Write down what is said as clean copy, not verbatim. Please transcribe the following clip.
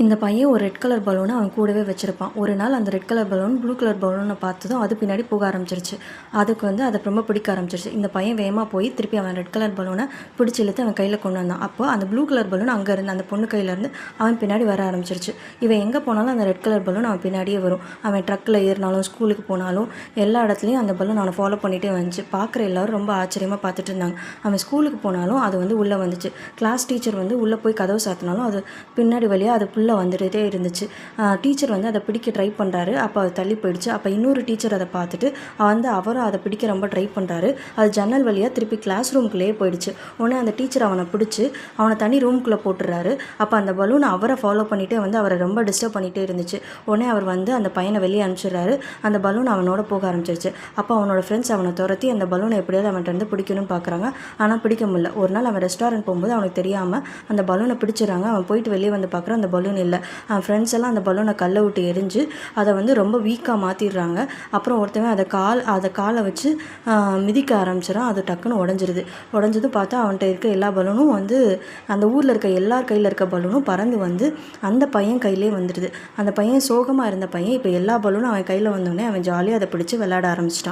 இந்த பையன் ஒரு ரெட் கலர் பலூனை அவன் கூடவே வச்சுருப்பான். ஒரு நாள் அந்த red colour balloon blue colour பலூனை பார்த்ததும் அது பின்னாடி போக ஆரம்பிச்சிருச்சு. அதுக்கு அதை ரொம்ப பிடிக்க ஆரம்பிச்சிருச்சு. இந்த பையன் வேகமாக போய் திருப்பி அவன் ரெட் கலர் பலூனை பிடிச்சி இழுத்து அவன் கையில் கொண்டு வந்தான். அப்போ அந்த ப்ளூ கலர் பலூன் அங்கே இருந்து அந்த பொண்ணு கையிலேருந்து அவன் பின்னாடி வர ஆரம்பிச்சிருச்சு. இவன் எங்கே போனாலும் அந்த ரெட் கலர் பலூன் அவன் பின்னாடியே வரும். அவன் ட்ரக்கில் ஏறினாலும் ஸ்கூலுக்கு போனாலும் எல்லா இடத்துலையும் அந்த பலூன் அவனை ஃபாலோ பண்ணிகிட்டே வந்துச்சு. பார்க்குற எல்லோரும் ரொம்ப ஆச்சரியமாக பார்த்துட்டு இருந்தாங்க. அவன் ஸ்கூலுக்கு போனாலும் அது உள்ளே வந்துச்சு. கிளாஸ் டீச்சர் உள்ளே போய் கதவு சாத்தினாலும் அது பின்னாடி வழியாக அது வந்துட்டே இருந்துச்சு. டீச்சர் அதை பிடிக்க ட்ரை பண்ணுறாரு. அப்போ அது தள்ளி போயிடுச்சு. அப்போ இன்னொரு டீச்சர் அதை பார்த்துட்டு அவரும் அதை பிடிக்க ரொம்ப ட்ரை பண்ணுறாரு. அது ஜன்னல் வழியாக திருப்பி கிளாஸ் ரூம்குள்ளேயே போயிடுச்சு. உடனே அந்த டீச்சர் அவனை பிடிச்சி அவனை தனி ரூம்குள்ளே போட்டுறாரு. அப்போ அந்த பலூன் அவரை ஃபாலோ பண்ணிகிட்டே அவரை ரொம்ப டிஸ்டர்ப் பண்ணிகிட்டே இருந்துச்சு. உடனே அவர் அந்த பையனை வெளியே அனுப்பிச்சிடுறாரு. அந்த பலூன் அவனோட போக ஆரம்பிச்சிருச்சு. அப்போ அவனோட ஃப்ரெண்ட்ஸ் அவனை துரத்தி அந்த பலூனை எப்படியாவது அவன்கிட்ட பிடிக்கணும்னு பார்க்குறாங்க. ஆனால் பிடிக்க முடியல. ஒரு நாள் அவன் ரெஸ்டாரண்ட் போகும்போது அவனுக்கு தெரியாமல் அந்த பலூனை பிடிச்சிடறாங்க. அவன் போயிட்டு வெளியே பார்க்குறான், அந்த பலூன் இல்லை. அவன் ஃப்ரெண்ட்ஸ் எல்லாம் அந்த பலூனை கல்லை விட்டு எரிஞ்சு அதை ரொம்ப வீக்காக மாற்றிடுறாங்க. அப்புறம் ஒருத்தவன் அதை காலை வச்சு மிதிக்க ஆரம்பிச்சிடான். அது டக்குன்னு உடஞ்சதும் பார்த்தா அவன்கிட்ட இருக்க எல்லா பலூனும் அந்த ஊரில் இருக்க எல்லார் கையில் இருக்க பலூனும் பறந்து அந்த பையன் கையிலே வந்துடுது. அந்த பையன் சோகமாக இருந்த பையன் இப்போ எல்லா பலூனும் அவன் கையில் வந்தோடனே அவன் ஜாலியாக அதை பிடிச்சி விளையாட ஆரம்பிச்சிட்டான்.